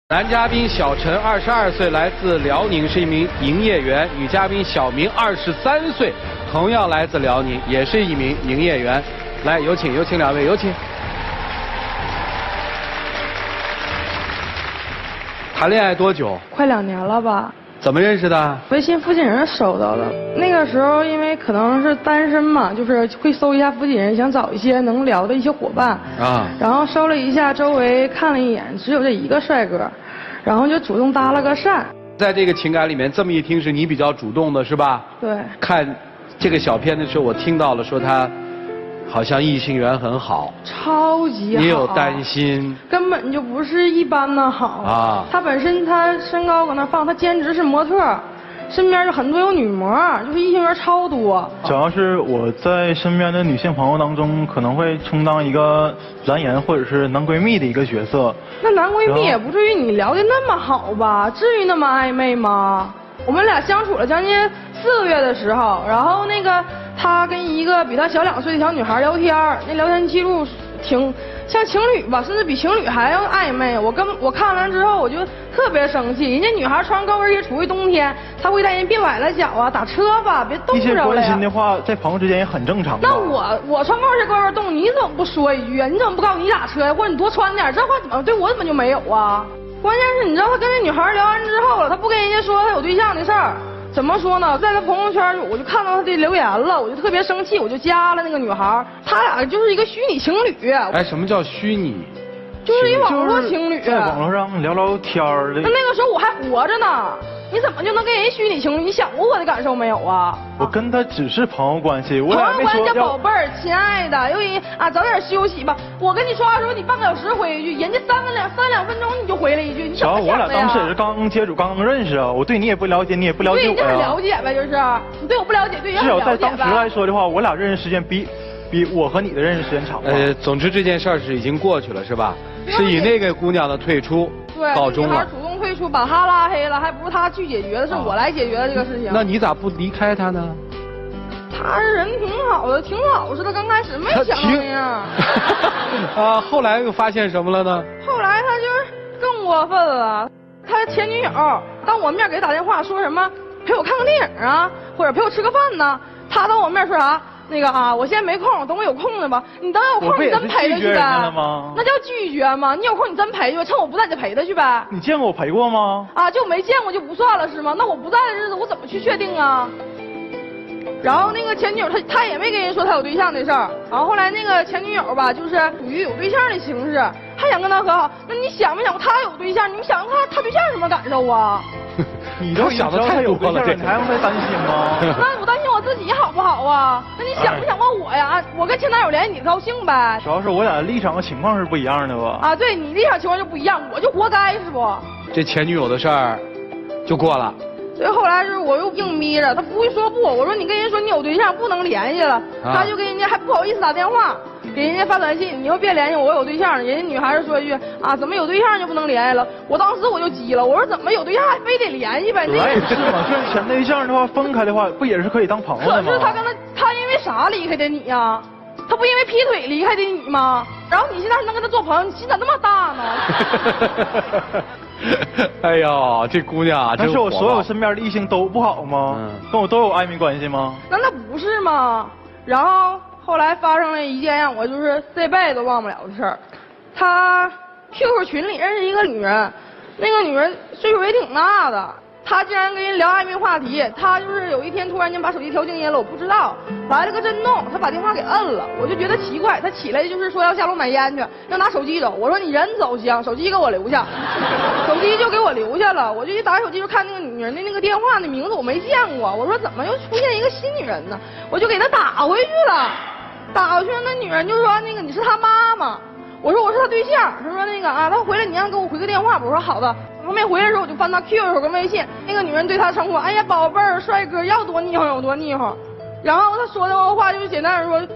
男嘉宾小陈22岁，来自辽宁，是一名营业员；女嘉宾小明23岁，同样来自辽宁，也是一名营业员。来，有请两位，有请。谈恋爱多久？快2年了吧。怎么认识的？微信附近人收到的。那个时候因为可能是单身嘛，就是会搜一下附近人，想找一些能聊的一些伙伴啊。然后搜了一下周围，看了一眼，只有这一个帅哥，然后就主动搭了个讪。在这个情感里面，这么一听是你比较主动的是吧？对。看这个小片的时候，我听到了说他好像异性缘很好，超级好。你有担心？根本就不是一般的好啊！他本身他身高搁那放，他兼职是模特，身边就很多有女模，就是异性缘超多。主要是我在身边的女性朋友当中，可能会充当一个蓝颜或者是男闺蜜的一个角色。那男闺蜜也不至于你聊得那么好吧？至于那么暧昧吗？我们俩相处了将近4个月的时候，然后那个他跟一个比他小2岁的小女孩聊天，那聊天记录挺像情侣吧，甚至比情侣还要暧昧。我看完之后我就特别生气，人家女孩穿高跟鞋出去冬天，她会带人别崴了脚啊，打车吧，别冻着了呀。一些关心的话，在朋友之间也很正常。那我穿高跟鞋高跟冻，你怎么不说一句啊？你怎么不告诉你打车呀？或者你多穿点？这话怎么对我怎么就没有啊？关键是你知道他跟那女孩聊完之后了，他不跟人家说他有对象的事儿，怎么说呢？在他朋友圈我就看到他的留言了，我就特别生气，我就加了那个女孩，他俩就是一个虚拟情侣。哎，什么叫虚拟？就是一网络情侣，在网络上聊聊天儿的。那个时候我还活着呢，你怎么就能跟人虚拟情侣？你想过我的感受没有啊？我跟他只是朋友关系，我俩没说。朋友关系，宝贝儿，亲爱的，又一啊，早点休息吧。我跟你说话的时候，你半个小时回一句，人家3-2分钟你就回了一句，你怎么想的呀？我俩当时也是刚接触，刚认识啊，我对你也不了解，你也不了解我呀。对，你很了解呗，就是你对我不了解，对人至少在当时来说的话，我俩认识时间比我和你的认识时间长。总之这件事儿是已经过去了，是吧？是以那个姑娘的退出告终了。女孩主动退出，把她拉黑了，还不是她去解决的，是我来解决的这个事情。那你咋不离开她呢？他人挺好的，挺老实的，刚开始没想到那样。啊，后来又发现什么了呢？后来他就更过分了，他前女友当我面给他打电话说什么陪我看个电影啊，或者陪我吃个饭呢，他当我面说啥？那个啊，我现在没空，等我有空了吧。你等有空，你真陪他去呗。那叫拒绝吗？你有空你真陪去，趁我不在你就陪他去呗。你见过我陪过吗？啊，就没见过就不算了是吗？那我不在的日子我怎么去确定啊？然后那个前女友他也没跟人说他有对象的事儿，然后后来那个前女友吧，就是属于有对象的形式，还想跟他和好。那你想没想过他有对象？你们想过他对象什么感受啊？你都想到他有对象了，你还用再担心吗？那我担心我自己好不好啊？那你想没想过我呀？我跟前男友联系你高兴呗？主要是我俩的立场和情况是不一样的吧？啊，对你立场情况就不一样，我就活该是不？这前女友的事儿就过了。所以后来是我又硬逼着他不会说不，我说你跟人说你有对象不能联系了，他就跟人家还不好意思打电话，给人家发短信，你又别联系我有对象。人家女孩子说一句啊，怎么有对象就不能联系了？我当时我就急了，我说怎么有对象还非得联系呗？那也是嘛，就是前对象的话分开的话，不也是可以当朋友的吗？可是他因为啥离开的你呀？他不因为劈腿离开的你吗？然后你现在还能跟他做朋友，你心咋那么大呢？哎呦，这姑娘啊，但是我所有身边的异性都不好吗？跟我都有暧昧关系吗？那不是吗？然后后来发生了一件让我就是这辈子都忘不了的事儿。他 QQ 群里认识一个女人，那个女人岁数也挺大的，他竟然跟人聊暧昧话题。他就是有一天突然间把手机调静音了，我不知道，来了个震动，他把电话给摁了，我就觉得奇怪。他起来就是说要下楼买烟去，要拿手机走。我说你人走行，手机给我留下。手机就给我留下了，我就一打手机就看那个女人的那个电话的名字我没见过，我说怎么又出现一个新女人呢？我就给她打回去了，打回去那女人就说那个你是她妈妈，我说我是她对象，她说那个啊她回来你让给我回个电话，我说好的。她没回来的时候我就翻她 QQ 跟微信，那个女人对她称呼哎呀宝贝儿帅哥要多腻乎有多腻乎，然后她说的话就是简单的说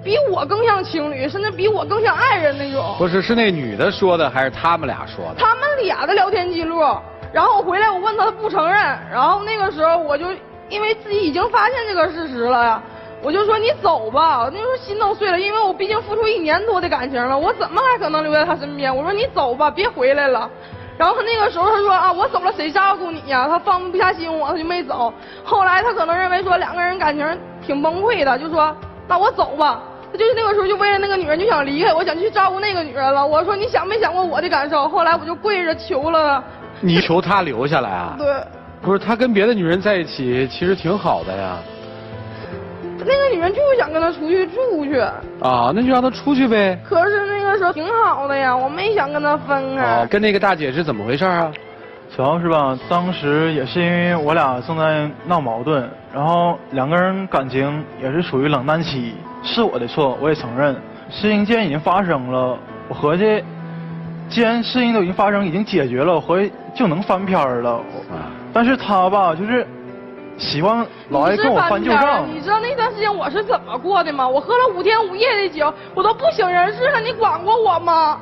比我更像情侣，甚至比我更像爱人那种。不是，是那女的说的还是他们俩说的？他们俩的聊天记录。然后我回来我问他不承认，然后那个时候我就因为自己已经发现这个事实了呀，我就说你走吧，那时候心都碎了，因为我毕竟付出1年多的感情了，我怎么还可能留在他身边？我说你走吧，别回来了。然后他那个时候他说啊，我走了谁照顾你呀？他放不下心我，他就没走。后来他可能认为说两个人感情挺崩溃的，就说那我走吧。他就是那个时候就为了那个女人就想离开，我想去照顾那个女人了。我说你想没想过我的感受？后来我就跪着求了。你求他留下来啊？对。不是他跟别的女人在一起，其实挺好的呀。那个女人就是想跟他出去住去。啊，那就让他出去呗。可是那个时候挺好的呀，我没想跟他分开。哦，跟那个大姐是怎么回事啊？主要是吧，当时也是因为我俩正在闹矛盾，然后两个人感情也是处于冷淡期，是我的错，我也承认。事情既然已经发生了，我合计，既然事情都已经发生，已经解决了，我合计就能翻篇了。但是他吧，就是喜欢老爱跟我翻旧账。你知道那段时间我是怎么过的吗？我喝了5天5夜的酒，我都不省人事了，你管过我吗？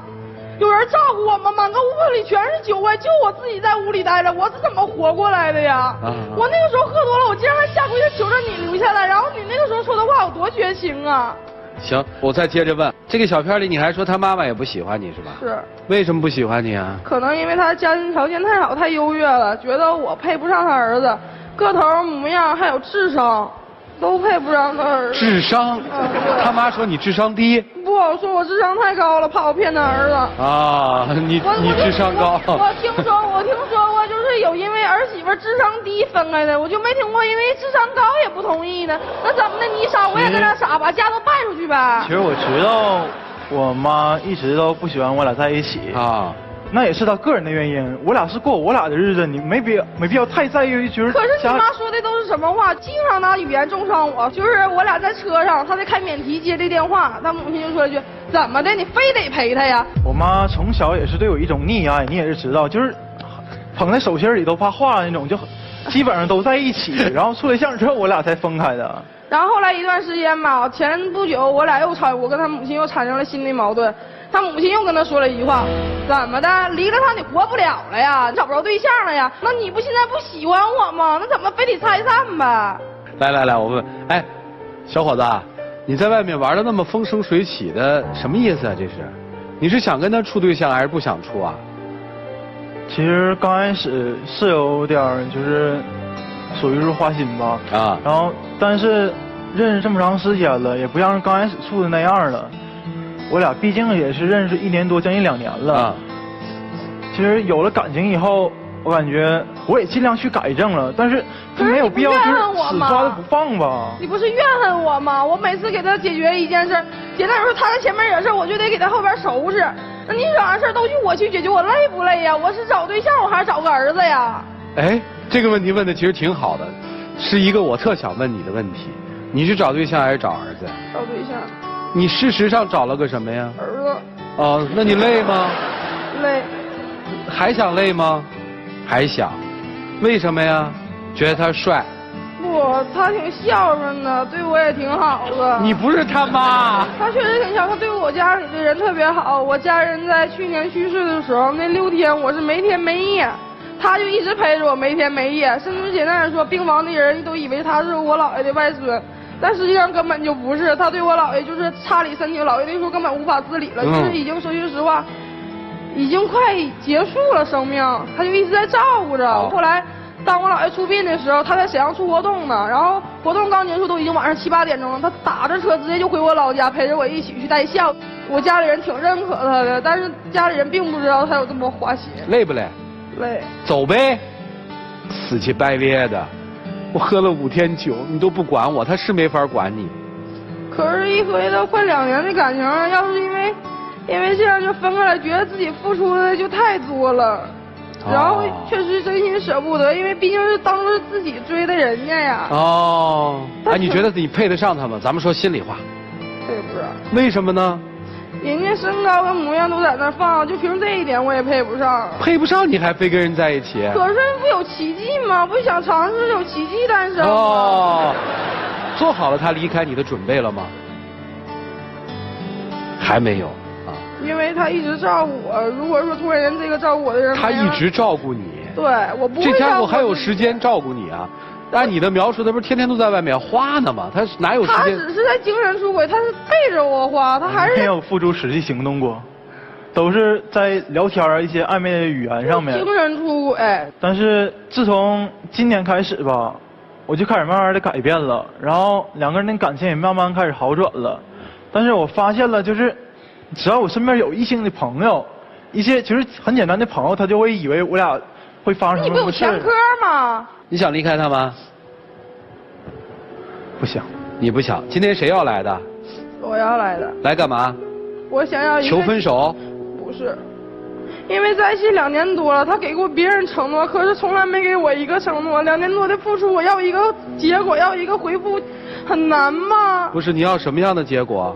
有人照顾我吗？满个屋子里全是酒味，就我自己在屋里待着，我是怎么活过来的呀？我那个时候喝多了，我竟然还下跪求着你留下来，然后你那个时候说的话有多绝情啊！行，我再接着问，这个小片里你还说他妈妈也不喜欢你是吧？是。为什么不喜欢你啊？可能因为他家庭条件太好太优越了，觉得我配不上他儿子，个头模样还有智商，都配不上他儿子。智商？他妈说你智商低。不，说我智商太高了，怕我骗他儿子。啊，你智商高。我听说过，就是有因为儿媳妇智商低分开的，我就没听过因为智商高也不同意呢。那怎么的？你傻我也跟他傻，把家都败出去呗。其实我知道，我妈一直都不喜欢我俩在一起啊。那也是他个人的原因，我俩是过我俩的日子，你没必要太在意，就是。可是你妈说的都是什么话？经常拿语言重伤我。就是我俩在车上，他在开免提接这电话，他母亲就说了句：“怎么的？你非得陪他呀？”我妈从小也是对我一种溺爱，你也是知道，就是捧在手心里都怕化那种，就基本上都在一起。然后处对象之后，我俩才分开的。然后后来一段时间吧，前不久我俩我跟他母亲又产生了新的矛盾。他母亲又跟他说了一句话：“怎么的？离了他你活不了了呀？你找不着对象了呀？那你不现在不喜欢我吗？那怎么非得拆散呗？”来，我问，哎，小伙子，你在外面玩的那么风生水起的，什么意思啊？这是，你是想跟他处对象还是不想处啊？其实刚开始是有点就是属于是花心吧啊，然后但是认识这么长时间了，也不像刚开始处的那样了。我俩毕竟也是认识1年多，将近2年了。其实有了感情以后，我感觉我也尽量去改正了，但是就没有必要就是死抓着不放吧。你不是怨恨我吗？我每次给他解决一件事，简单说他在前面惹事，我就得给他后边收拾。那你惹啥事都由我去解决，我累不累呀？我是找对象，我还是找个儿子呀？哎，这个问题问的其实挺好的，是一个我特想问你的问题。你是找对象还是找儿子？找对象。你事实上找了个什么呀？儿子。哦，那你累吗？累。还想累吗？还想。为什么呀？觉得他帅。不，他挺孝顺的，对我也挺好的。你不是他妈。他确实挺孝顺，他对我家里的人特别好。我家人在去年去世的时候，那6天我是没天没夜，他就一直陪着我没天没夜，甚至简单的说，病房的人都以为他是我姥爷的外孙。但实际上根本就不是，他对我姥爷就是差里身体，姥爷那时候根本无法自理了，就是已经说句实话，已经快结束了生命，他就一直在照顾着。后来当我姥爷出殡的时候，他在沈阳出活动呢，然后活动刚结束都已经晚上7、8点钟了，他打着车直接就回我老家，陪着我一起去带孝。我家里人挺认可他的，但是家里人并不知道他有这么花心。累不累？累。走呗，死乞白咧的。我喝了5天酒，你都不管我，他是没法管你。可是，一合计到快2年的感情，要是因为这样就分开了，觉得自己付出的就太多了，然后确实真心舍不得，因为毕竟是当初自己追的人家呀。哦，哎，你觉得你配得上他吗？咱们说心里话。配不上。为什么呢？人家身高跟模样都在那放，就凭这一点我也配不上。配不上你还非跟人在一起？可是不有奇迹吗？不想尝试有奇迹诞生吗？哦，做好了他离开你的准备了吗？还没有啊。因为他一直照顾我，如果说突然间这个照顾我的人，他一直照顾你。对，我不会。这家伙还有时间照顾你啊？按你的描述，他不是天天都在外面花呢吗？他哪有时间？他只是在精神出轨，他是背着我花，他还是没有付诸实际行动过。都是在聊天啊一些暧昧的语言上面。精神出轨。但是自从今年开始吧，我就开始慢慢的改变了，然后两个人的感情也慢慢开始好转了。但是我发现了，就是只要我身边有异性的朋友，一些其实很简单的朋友，他就会以为我俩会发生什么事。你不有前科吗？你想离开他吗？不想。你不想？今天谁要来的？我要来的。来干嘛？我想要一个。求分手？不是，因为在一起2年多了，他给过别人承诺，可是从来没给我一个承诺。2年多的付出，我要一个结果，要一个回复，很难吗？不是，你要什么样的结果？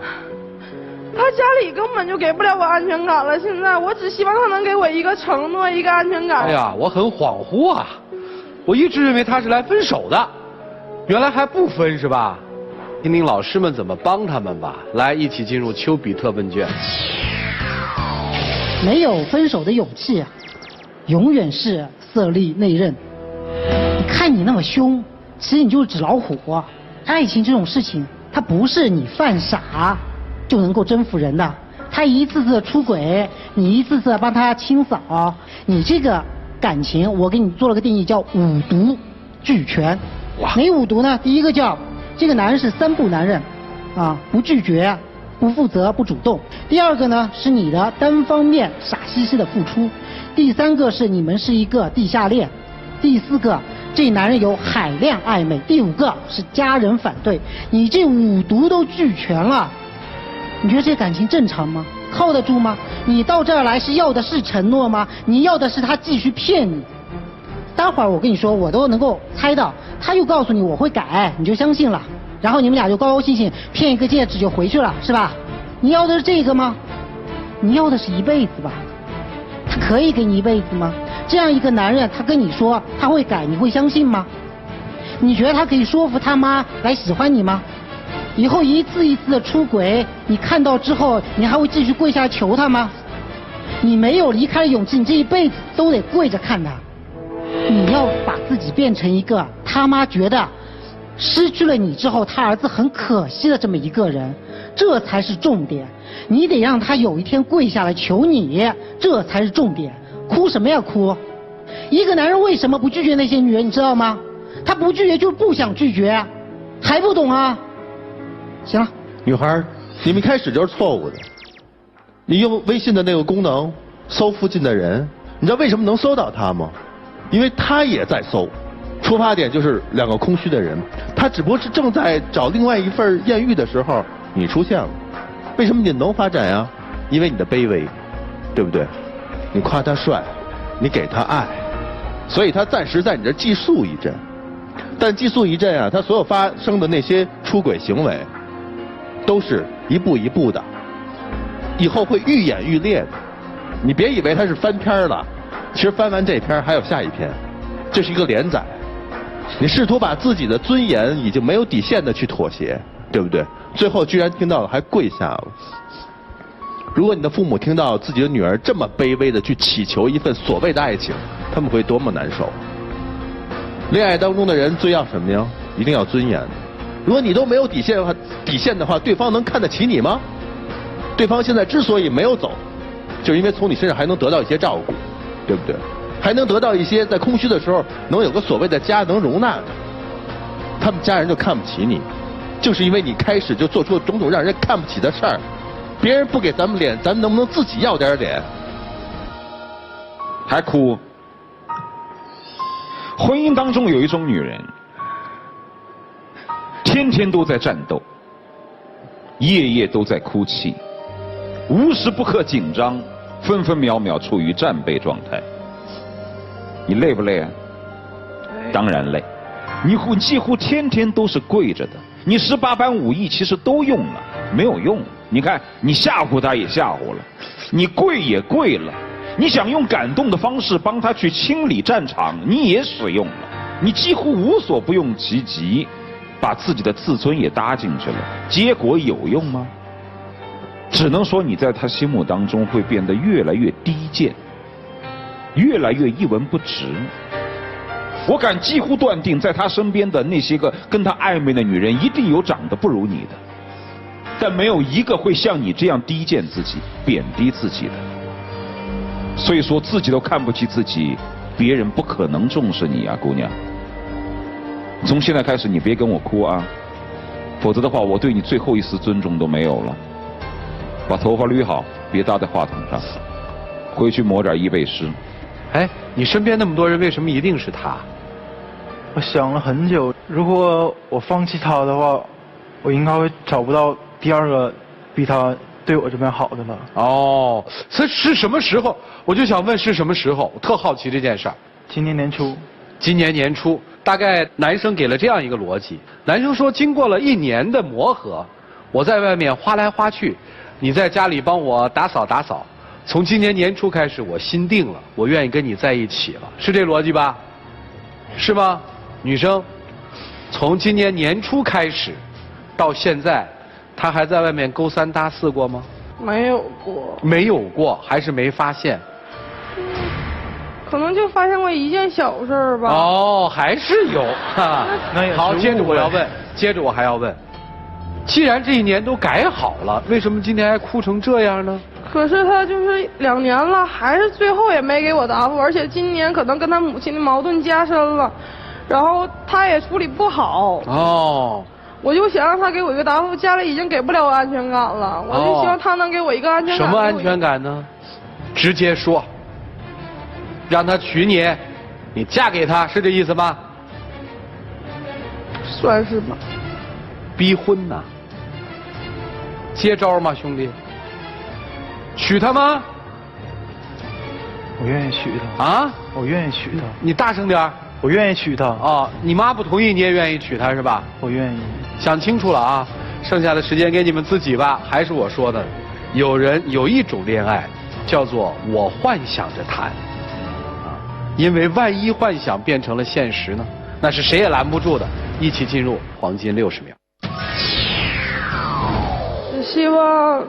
他家里根本就给不了我安全感了。现在我只希望他能给我一个承诺，一个安全感。哎呀，我很恍惚啊，我一直认为他是来分手的，原来还不分是吧？听听老师们怎么帮他们吧。来，一起进入丘比特问卷。没有分手的勇气，永远是色厉内荏。你看你那么凶，其实你就是纸老虎。爱情这种事情，它不是你犯傻就能够征服人的。他一次次出轨，你一次次帮他清扫，你这个感情，我给你做了个定义，叫五毒俱全。哪5毒呢？第一个叫这个男人是3不男人，不拒绝、不负责、不主动。第二个呢是你的单方面傻兮兮的付出。第3个是你们是一个地下恋。第4个，这男人有海量暧昧。第5个是家人反对。你这5毒都俱全了，你觉得这感情正常吗？靠得住吗？你到这儿来是要的是承诺吗？你要的是他继续骗你。待会儿我跟你说，我都能够猜到，他又告诉你我会改，你就相信了，然后你们俩就高高兴兴骗一个戒指就回去了，是吧？你要的是这个吗？你要的是一辈子吧？他可以给你一辈子吗？这样一个男人，他跟你说他会改，你会相信吗？你觉得他可以说服他妈来喜欢你吗？以后一次一次的出轨，你看到之后，你还会继续跪下来求他吗？你没有离开的勇气，你这一辈子都得跪着看他。你要把自己变成一个他妈觉得失去了你之后他儿子很可惜的这么一个人，这才是重点。你得让他有一天跪下来求你，这才是重点。哭什么呀哭？一个男人为什么不拒绝那些女人，你知道吗？他不拒绝就是不想拒绝，还不懂啊？行了，女孩，你们一开始就是错误的。你用微信的那个功能搜附近的人，你知道为什么能搜到他吗？因为他也在搜，出发点就是2个空虚的人，他只不过是正在找另外一份艳遇的时候，你出现了。为什么你能发展呀？因为你的卑微，对不对？你夸他帅，你给他爱，所以他暂时在你这寄宿一阵。但寄宿一阵啊，他所有发生的那些出轨行为，都是一步一步的，以后会愈演愈烈的。你别以为他是翻篇了，其实翻完这篇还有下一篇，这是一个连载。你试图把自己的尊严已经没有底线的去妥协，对不对？最后居然听到了还跪下了。如果你的父母听到自己的女儿这么卑微的去祈求一份所谓的爱情，他们会多么难受。恋爱当中的人最要什么呀？一定要尊严。如果你都没有底线的话，对方能看得起你吗？对方现在之所以没有走，就是因为从你身上还能得到一些照顾，对不对？还能得到一些在空虚的时候能有个所谓的家能容纳的。他们家人就看不起你，就是因为你开始就做出了种种让人看不起的事儿。别人不给咱们脸，咱们能不能自己要点脸？还哭？婚姻当中有一种女人，天天都在战斗，夜夜都在哭泣，无时不刻紧张，分分秒秒处于战备状态。你累不累啊？当然累。你几乎天天都是跪着的，你18般武艺其实都用了，没有用。你看，你吓唬他也吓唬了，你跪也跪了，你想用感动的方式帮他去清理战场，你也使用了，你几乎无所不用其极，把自己的自尊也搭进去了，结果有用吗？只能说你在他心目当中会变得越来越低贱，越来越一文不值。我敢几乎断定，在他身边的那些个跟他暧昧的女人，一定有长得不如你的，但没有一个会像你这样低贱自己、贬低自己的。所以说自己都看不起自己，别人不可能重视你啊，姑娘。从现在开始你别跟我哭啊，否则的话我对你最后一丝尊重都没有了。把头发捋好，别搭在话筒上，回去抹点伊贝诗。哎，你身边那么多人，为什么一定是他？我想了很久，如果我放弃他的话，我应该会找不到第二个比他对我这边好的了。哦，是什么时候？我就想问是什么时候？我特好奇这件事儿。今年年初。今年年初，大概男生给了这样一个逻辑：男生说，经过了1年的磨合，我在外面花来花去，你在家里帮我打扫打扫。从今年年初开始，我心定了，我愿意跟你在一起了，是这逻辑吧？是吗？女生，从今年年初开始，到现在，他还在外面勾3搭4过吗？没有过。没有过，还是没发现？可能就发现过一件小事儿吧。哦，还是有哈。好，接着我要问，接着我还要问，既然这1年都改好了，为什么今天还哭成这样呢？可是他就是2年了，还是最后也没给我答复，而且今年可能跟他母亲的矛盾加深了，然后他也处理不好。哦。我就想让他给我一个答复，家里已经给不了我安全感了，我就希望他能给我一个安全感。什么安全感呢？直接说。让他娶你，你嫁给他，是这意思吗？算是吧。逼婚呐？接招吗，兄弟？娶她吗？我愿意娶她。啊？我愿意娶她。你大声点。我愿意娶她。啊，你妈不同意，你也愿意娶她是吧？我愿意。想清楚了啊，剩下的时间给你们自己吧。还是我说的，有一种恋爱，叫做我幻想着谈。因为万一幻想变成了现实呢，那是谁也拦不住的。一起进入黄金60秒。希望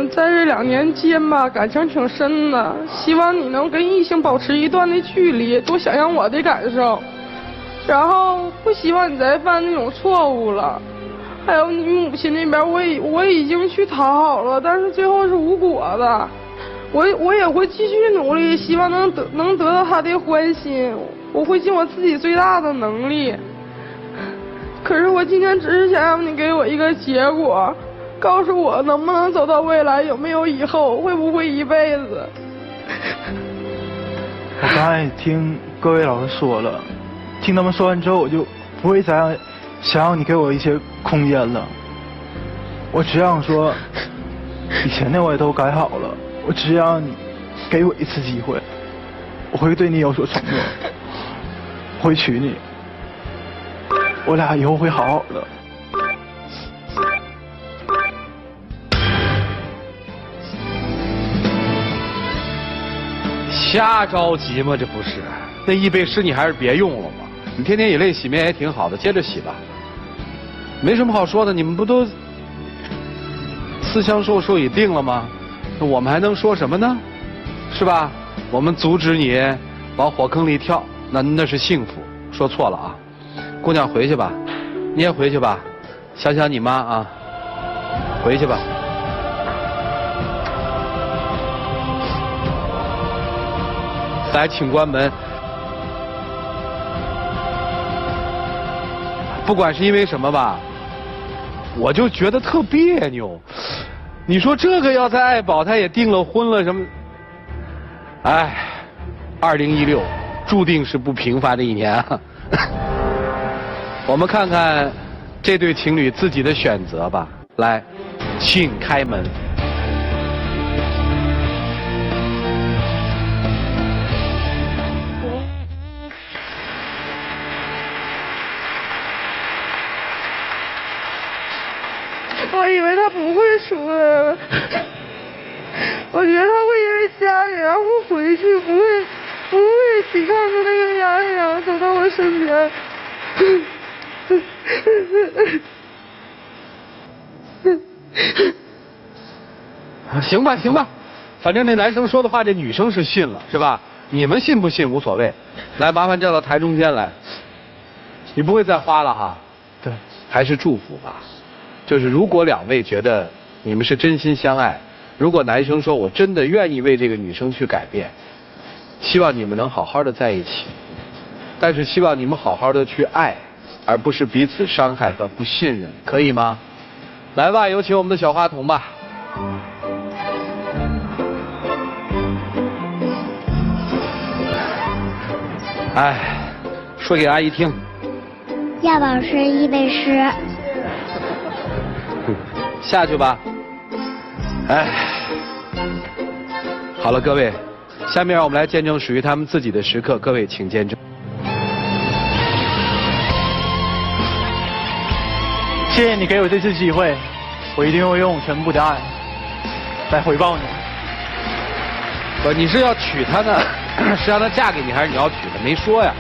在这2年间吧，感情挺深的，希望你能跟异性保持一段的距离，多想想我的感受，然后不希望你再犯那种错误了。还有你母亲那边，我已经去讨好了，但是最后是无果的。我也会继续努力，希望能得到他的欢心，我会尽我自己最大的能力。可是我今天只是想让你给我一个结果，告诉我能不能走到未来，有没有以后，会不会一辈子。我刚才听各位老师说了，听他们说完之后，我就不会再想让你给我一些空间了。我只想说，以前的我也都改好了。我只让你给我一次机会，我会对你有所承诺，会娶你，我俩以后会好好的。瞎着急吗？这不是？那伊贝诗你还是别用了吧，你天天以泪洗面也挺好的，接着洗吧。没什么好说的，你们不都私相授已定了吗？那我们还能说什么呢？是吧？我们阻止你往火坑里跳，那是幸福。说错了啊，姑娘回去吧，你也回去吧，想想你妈啊，回去吧。来，请关门。不管是因为什么吧，我就觉得特别扭。你说这个要在爱宝，他也订了婚了什么？哎，2016注定是不平凡的一年啊。我们看看这对情侣自己的选择吧。来，请开门。我以为他不会说，我觉得他会因为家里然后回去，不会抵抗住那个压力，然后走到我身边。行吧，行吧，反正那男生说的话，这女生是信了，是吧？你们信不信无所谓。来，麻烦站到台中间来。你不会再花了哈？对，还是祝福吧。就是如果2位觉得你们是真心相爱，如果男生说我真的愿意为这个女生去改变，希望你们能好好的在一起，但是希望你们好好的去爱，而不是彼此伤害和不信任，可以吗？来吧，有请我们的小话筒吧。哎，说给阿姨听。亚宝是易背诗。下去吧。哎，好了，各位，下面让我们来见证属于他们自己的时刻，各位请见证。谢谢你给我这次机会，我一定会用全部的爱来回报你。不，你是要娶她呢，是让她嫁给你，还是你要娶她？没说呀。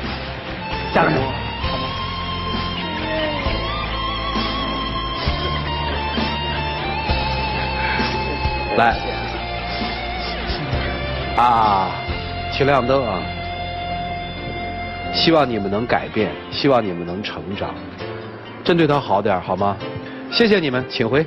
嫁给我。来，啊，请亮灯啊！希望你们能改变，希望你们能成长，真对他好点好吗？谢谢你们，请回。